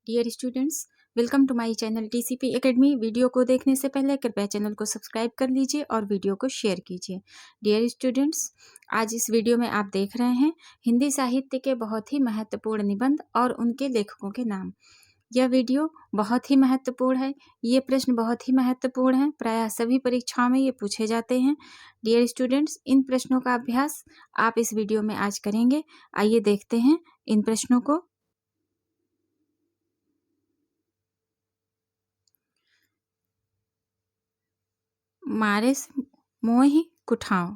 Dear students, welcome to my channel TCP academy. Video को देखने से पहले कृपया चैनल को सब्सक्राइब कर लीजिए और वीडियो को शेयर कीजिए। डियर स्टूडेंट्स, आज इस वीडियो में आप देख रहे हैं हिंदी साहित्य के बहुत ही महत्वपूर्ण निबंध और उनके लेखकों के नाम। यह वीडियो बहुत ही महत्वपूर्ण है। ये प्रश्न बहुत ही महत्वपूर्ण है, प्रायः सभी परीक्षाओं में ये पूछे जाते हैं। डियर स्टूडेंट्स, इन प्रश्नों का अभ्यास आप इस वीडियो में आज करेंगे। आइए देखते हैं इन प्रश्नों को। मारिस मोहि कुठाओं,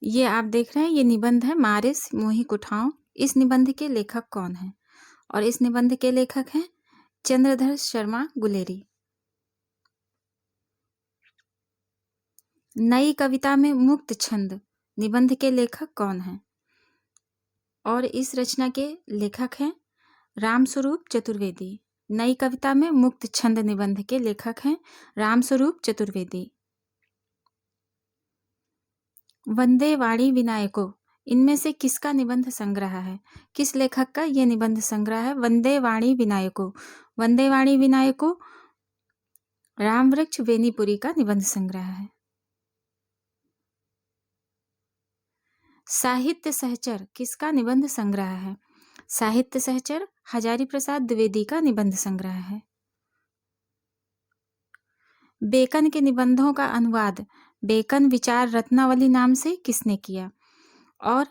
ये आप देख रहे हैं, ये निबंध है मारिस मोहि कुठाओं। इस निबंध के लेखक कौन हैं? और इस निबंध के लेखक हैं चंद्रधर शर्मा गुलेरी। नई कविता में मुक्त छंद निबंध के लेखक कौन हैं? और इस रचना के लेखक हैं रामस्वरूप चतुर्वेदी। नई कविता में मुक्त छंद निबंध के लेखक हैं रामस्वरूप चतुर्वेदी। वंदे वाणी विनायको, इनमें से किसका निबंध संग्रह है? किस लेखक का यह निबंध संग्रह है? वंदे वाणी विनायको। वंदे वाणी विनायको रामवृक्ष बेनीपुरी का निबंध संग्रह है। साहित्य सहचर किसका निबंध संग्रह है? साहित्य सहचर हजारी प्रसाद द्विवेदी का निबंध संग्रह है। बेकन के निबंधों का अनुवाद बेकन विचार रत्नावली नाम से किसने किया? और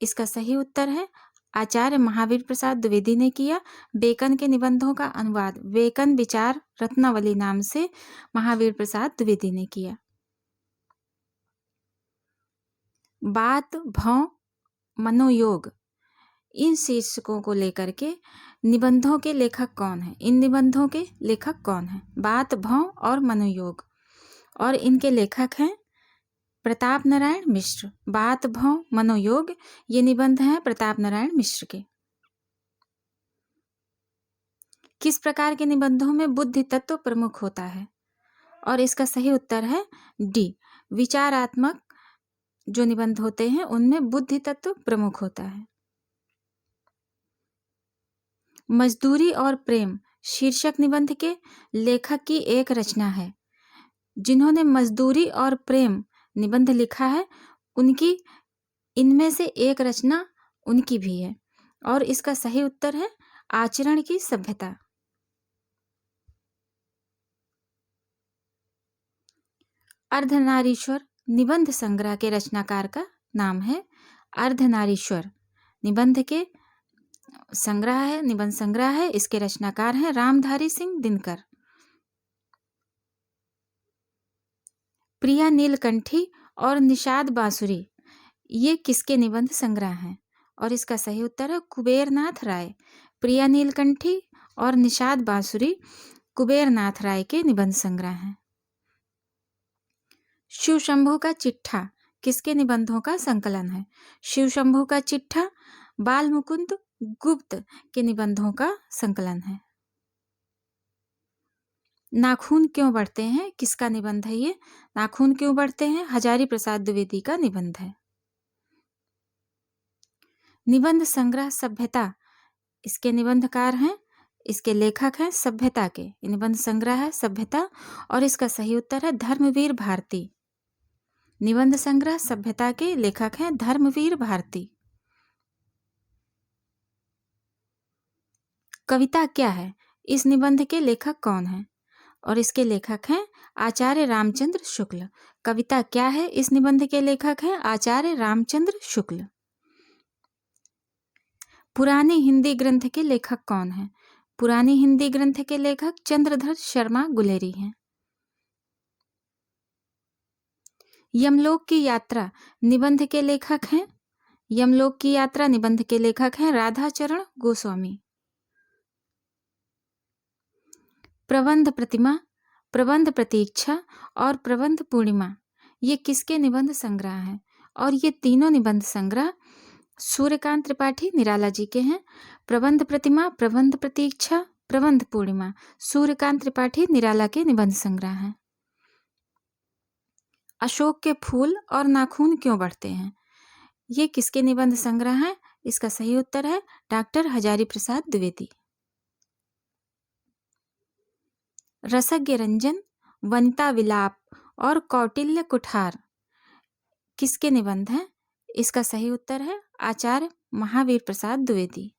इसका सही उत्तर है आचार्य महावीर प्रसाद द्विवेदी ने किया। बेकन के निबंधों का अनुवाद बेकन विचार रत्नावली नाम से महावीर प्रसाद द्विवेदी ने किया। बात भौं मनोयोग, इन शीर्षकों को लेकर के निबंधों के लेखक कौन हैं? इन निबंधों के लेखक कौन हैं? बात भौं और मनोयोग, और इनके लेखक हैं प्रताप नारायण मिश्र। बात भौं मनोयोग, ये निबंध हैं प्रताप नारायण मिश्र के। किस प्रकार के निबंधों में बुद्धि तत्व प्रमुख होता है? और इसका सही उत्तर है डी, विचारात्मक जो निबंध होते हैं उनमें बुद्धि तत्व प्रमुख होता है। मजदूरी और प्रेम शीर्षक निबंध के लेखक की एक रचना है। जिन्होंने मजदूरी और प्रेम निबंध लिखा है उनकी इनमें से एक रचना उनकी भी है, और इसका सही उत्तर है आचरण की सभ्यता। अर्धनारीश्वर निबंध संग्रह के रचनाकार का नाम है अर्धनारीश्वर। निबंध के संग्रह है, निबंध संग्रह है, इसके रचनाकार हैं रामधारी सिंह दिनकर। प्रिया नीलकंठी और निषाद बांसुरी, ये किसके निबंध संग्रह हैं? और इसका सही उत्तर है कुबेरनाथ राय। प्रिया नीलकंठी और निषाद बांसुरी कुबेरनाथ राय के निबंध संग्रह हैं। शिव शंभू का चिट्ठा किसके निबंधों का संकलन है? शिव शंभू का चिट्ठा बाल मुकुंद गुप्त के निबंधों का संकलन है। नाखून क्यों बढ़ते हैं किसका निबंध है? ये नाखून क्यों बढ़ते हैं हजारी प्रसाद द्विवेदी का निबंध है। निबंध संग्रह सभ्यता, इसके निबंधकार हैं, इसके लेखक हैं सभ्यता के। निबंध संग्रह है सभ्यता, और इसका सही उत्तर है धर्मवीर भारती। निबंध संग्रह सभ्यता के लेखक हैं धर्मवीर भारती। कविता क्या है? इस निबंध के लेखक कौन हैं? और इसके लेखक हैं आचार्य रामचंद्र शुक्ल। कविता क्या है? इस निबंध के लेखक हैं आचार्य रामचंद्र शुक्ल। पुराने हिंदी ग्रंथ के लेखक कौन हैं? पुराने हिंदी ग्रंथ के लेखक चंद्रधर शर्मा गुलेरी हैं। यमलोक की यात्रा निबंध के लेखक हैं यमलोक की यात्रा निबंध के लेखक हैं राधाचरण गोस्वामी। प्रबंध प्रतिमा, प्रबंध प्रतीक्षा और प्रबंध पूर्णिमा, ये किसके निबंध संग्रह हैं? और ये तीनों निबंध संग्रह सूर्यकांत त्रिपाठी निराला जी के हैं। प्रबंध प्रतिमा, प्रबंध प्रतीक्षा, प्रबंध पूर्णिमा सूर्यकांत त्रिपाठी निराला के निबंध संग्रह हैं। अशोक के फूल और नाखून क्यों बढ़ते हैं? ये किसके निबंध संग्रह हैं? इसका सही उत्तर है डॉक्टर हजारी प्रसाद द्विवेदी। रसज्ञ रंजन, वनिता विलाप और कौटिल्य कुठार किसके निबंध हैं? इसका सही उत्तर है आचार्य महावीर प्रसाद द्विवेदी।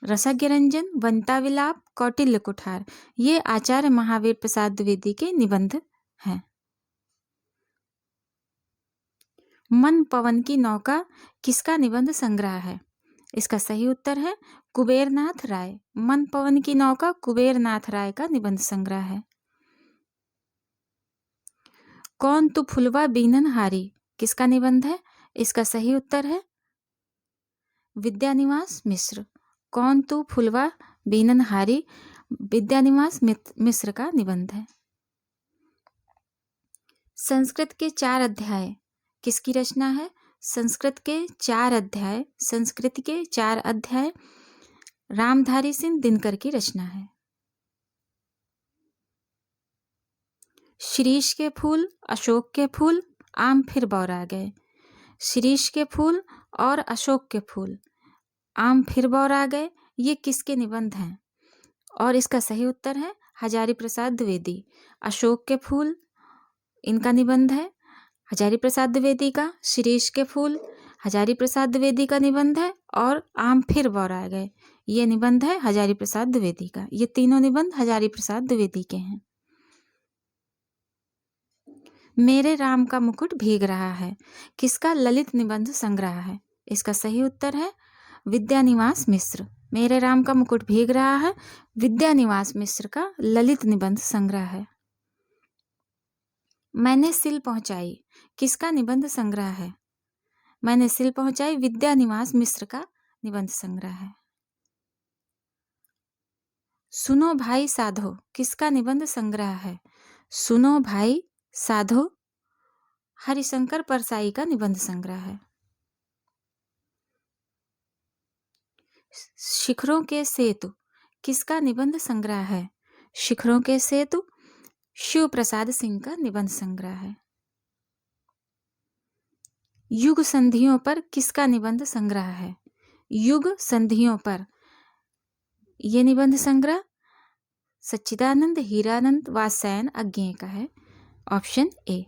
रसज्ञ रंजन, वनिता विलाप, कौटिल्य कुठार ये आचार्य महावीर प्रसाद द्विवेदी के निबंध हैं। मन पवन की नौका किसका निबंध संग्रह है? इसका सही उत्तर है कुबेरनाथ राय। मन पवन की नौका कुबेरनाथ राय का निबंध संग्रह है। कौन तू फुलवा बीनन हारी किसका निबंध है? इसका सही उत्तर है विद्यानिवास मिश्र। कौन तू फुलवा बीनन हारी विद्यानिवास मिश्र का निबंध है। संस्कृत के 4 अध्याय किसकी रचना है? संस्कृत के 4 अध्याय रामधारी सिंह दिनकर की रचना है। शीरीष के फूल, अशोक के फूल, आम फिर बौरा गए। शीरीष के फूल और अशोक के फूल, आम फिर बौरा गए ये किसके निबंध हैं? और इसका सही उत्तर है हजारी प्रसाद द्विवेदी। अशोक के फूल इनका निबंध है हजारी प्रसाद द्विवेदी का। शीरीष के फूल हजारी प्रसाद द्विवेदी का निबंध है और आम फिर बौरा गए ये निबंध है हजारी प्रसाद द्विवेदी का। ये तीनों निबंध हजारी प्रसाद द्विवेदी के हैं। मेरे राम का मुकुट भीग रहा है किसका ललित निबंध संग्रह है? इसका सही उत्तर है विद्यानिवास मिश्र। मेरे राम का मुकुट भीग रहा है विद्यानिवास मिश्र का ललित निबंध संग्रह है। मैंने सिल पहुंचाई किसका निबंध संग्रह है? मैंने सिल पहुंचाई विद्यानिवास मिश्र का निबंध संग्रह है। सुनो भाई साधो किसका निबंध संग्रह है? सुनो भाई साधो हरिशंकर परसाई का निबंध संग्रह है। शिखरों के सेतु किसका निबंध संग्रह है? शिखरों के सेतु शिव प्रसाद सिंह का निबंध संग्रह है। युग संधियों पर किसका निबंध संग्रह है? युग संधियों पर यह निबंध संग्रह सच्चिदानंद हीरानंद वात्स्यायन अज्ञेय का है। Option A.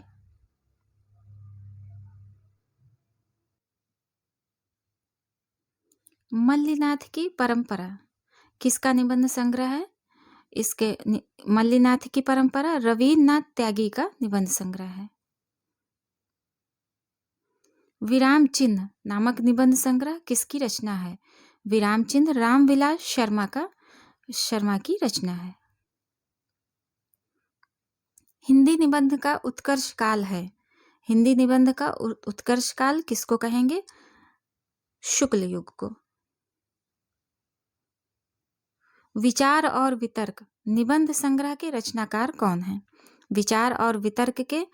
मल्लीनाथ की परंपरा किसका निबंध संग्रह है? इसके मल्लीनाथ की परंपरा रवीन्द्रनाथ त्यागी का निबंध संग्रह है। विराम चिन्ह नामक निबंध संग्रह किसकी रचना है? विराम चिन्ह रामविलास शर्मा की रचना है। हिंदी निबंध का उत्कर्ष काल है। हिंदी निबंध का उत्कर्ष काल किसको कहेंगे? शुक्ल युग को। विचार और वितर्क निबंध संग्रह के रचनाकार कौन हैं? विचार और वितर्क के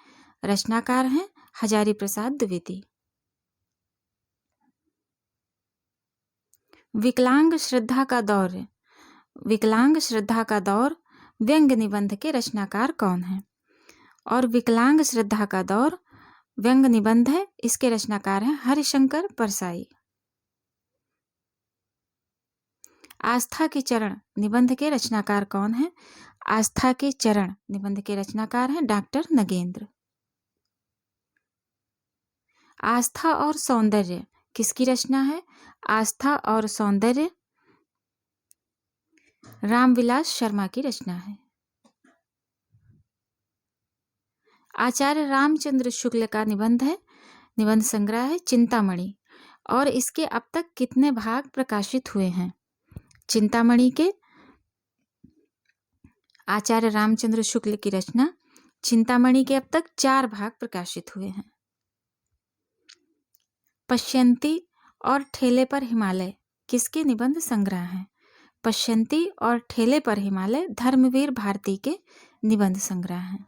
रचनाकार हैं हजारी प्रसाद द्विवेदी। विकलांग श्रद्धा का दौर व्यंग निबंध के रचनाकार कौन हैं? और विकलांग श्रद्धा का दौर व्यंग निबंध है इसके रचनाकार हैं हरिशंकर परसाई। आस्था के चरण निबंध के रचनाकार कौन है? आस्था के चरण निबंध के रचनाकार हैं डॉक्टर नगेंद्र। आस्था और सौंदर्य किसकी रचना है? आस्था और सौंदर्य रामविलास शर्मा की रचना है। आचार्य रामचंद्र शुक्ल का निबंध संग्रह है चिंतामणि और इसके अब तक कितने भाग प्रकाशित हुए हैं? चिंतामणि के आचार्य रामचंद्र शुक्ल की रचना चिंतामणि के अब तक 4 भाग प्रकाशित हुए हैं। पश्यंती और ठेले पर हिमालय किसके निबंध संग्रह हैं? पश्यंती और ठेले पर हिमालय धर्मवीर भारती के निबंध संग्रह हैं।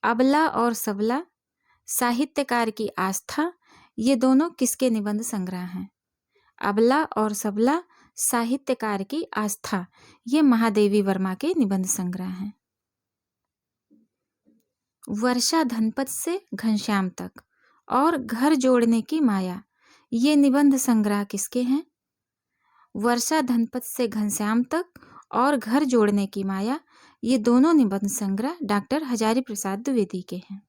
अबला और सबला साहित्यकार की आस्था ये दोनों किसके निबंध संग्रह हैं? अबला और सबला साहित्यकार की आस्था ये महादेवी वर्मा के निबंध संग्रह हैं। वर्षा धनपत से घनश्याम तक और घर जोड़ने की माया ये निबंध संग्रह किसके हैं? वर्षा धनपत से घनश्याम तक और घर जोड़ने की माया, ये दोनों निबंध संग्रह डॉक्टर हजारी प्रसाद द्विवेदी के हैं।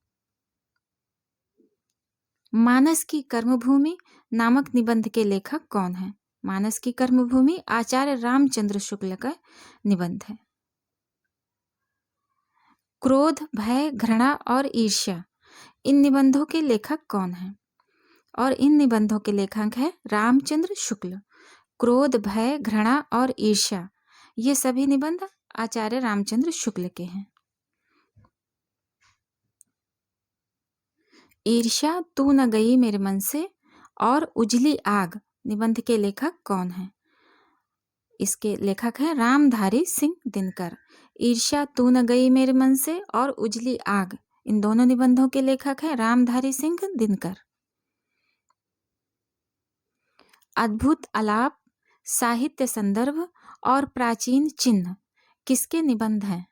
मानस की कर्मभूमि नामक निबंध के लेखक कौन हैं? मानस की कर्मभूमि आचार्य रामचंद्र शुक्ल का निबंध है। क्रोध, भय, घृणा और ईर्ष्या, इन निबंधों के लेखक कौन हैं? और इन निबंधों के लेखक हैं रामचंद्र शुक्ल। क्रोध, भय, घृणा और ईर्ष्या, ये सभी निबंध आचार्य रामचंद्र शुक्ल के हैं। ईर्ष्या तू न गई मेरे मन से और उजली आग, निबंध के लेखक कौन हैं? इसके लेखक हैं रामधारी सिंह दिनकर। ईर्ष्या तू न गई मेरे मन से और उजली आग, इन दोनों निबंधों के लेखक हैं रामधारी सिंह दिनकर। अद्भुत आलाप, साहित्य संदर्भ और प्राचीन चिन्ह, किसके निबंध हैं?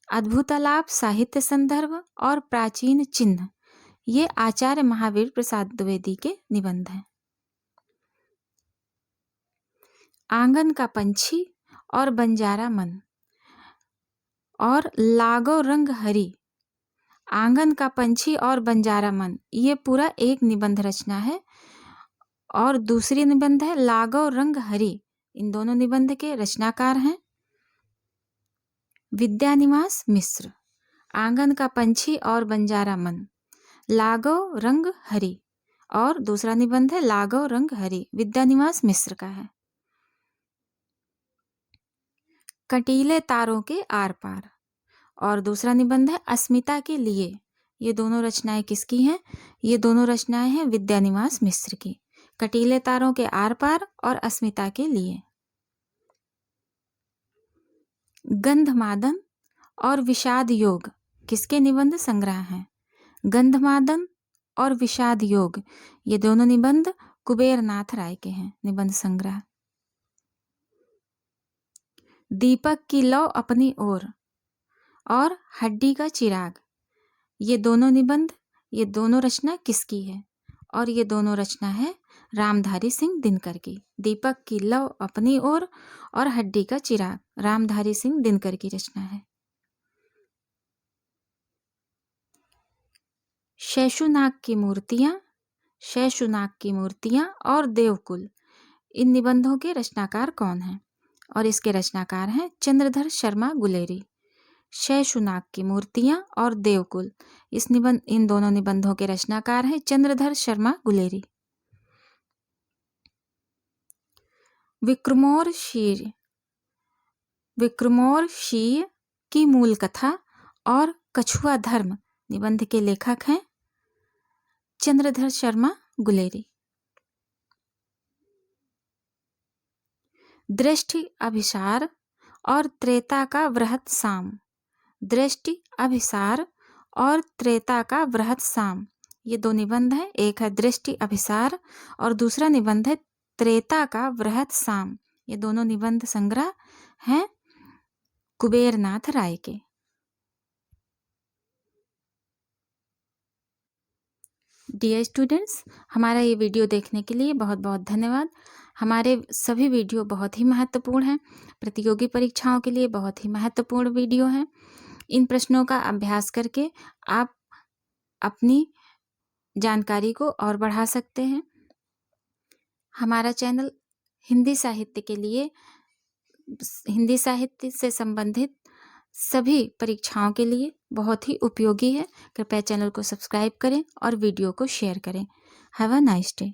अद्भुत आलाप, साहित्य संदर्भ और प्राचीन चिन्ह, ये आचार्य महावीर प्रसाद द्विवेदी के निबंध हैं। आंगन का पंछी और बंजारा मन और लागो रंग हरी, आंगन का पंछी और बंजारा मन, ये पूरा एक निबंध रचना है। और दूसरी निबंध है लागो रंग हरी, इन दोनों निबंध के रचनाकार हैं विद्यानिवास मिश्र। आंगन का पंछी और बंजारा मन, लागो रंग हरी, और दूसरा निबंध है लागो रंग हरी, विद्यानिवास मिश्र का है। कटीले तारों के आर पार, और दूसरा निबंध है अस्मिता के लिए, ये दोनों रचनाएं किसकी हैं? ये दोनों रचनाएं हैं विद्यानिवास मिश्र की। कटीले तारों के आर पार और अस्मिता के लिए। गंधमादन और विषाद योग, किसके निबंध संग्रह हैं? गंधमादन और विषाद योग, ये दोनों निबंध कुबेरनाथ राय के हैं निबंध संग्रह। दीपक की लौ अपनी ओर और हड्डी का चिराग, ये दोनों निबंध, ये दोनों रचना किसकी है? और ये दोनों रचना है रामधारी सिंह दिनकर की। दीपक की लौ अपनी ओर और हड्डी का चिराग, रामधारी सिंह दिनकर की रचना है। शैशुनाग की मूर्तियां, शैशुनाग की मूर्तियां और देवकुल, इन निबंधों के रचनाकार कौन हैं? और इसके रचनाकार हैं चंद्रधर शर्मा गुलेरी। शैशुनाग की मूर्तियां और देवकुल, इन दोनों निबंधों के रचनाकार हैं चंद्रधर शर्मा गुलेरी। विक्रमोर शीर की मूल कथा और कछुआ धर्म, निबंध के लेखक हैं चंद्रधर शर्मा गुलेरी। दृष्टि अभिसार और त्रेता का वृहत साम, दृष्टि अभिसार और त्रेता का वृहत साम, ये दो निबंध हैं। एक है दृष्टि अभिसार और दूसरा निबंध है त्रेता का वृहत साम, ये दोनों निबंध संग्रह हैं कुबेरनाथ राय के। डियर स्टूडेंट्स, हमारा ये वीडियो देखने के लिए बहुत बहुत धन्यवाद। हमारे सभी वीडियो बहुत ही महत्वपूर्ण हैं, प्रतियोगी परीक्षाओं के लिए बहुत ही महत्वपूर्ण वीडियो हैं। इन प्रश्नों का अभ्यास करके आप अपनी जानकारी को और बढ़ा सकते हैं। हमारा चैनल हिंदी साहित्य के लिए, हिंदी साहित्य से संबंधित सभी परीक्षाओं के लिए बहुत ही उपयोगी है। कृपया चैनल को सब्सक्राइब करें और वीडियो को शेयर करें। Have a nice day.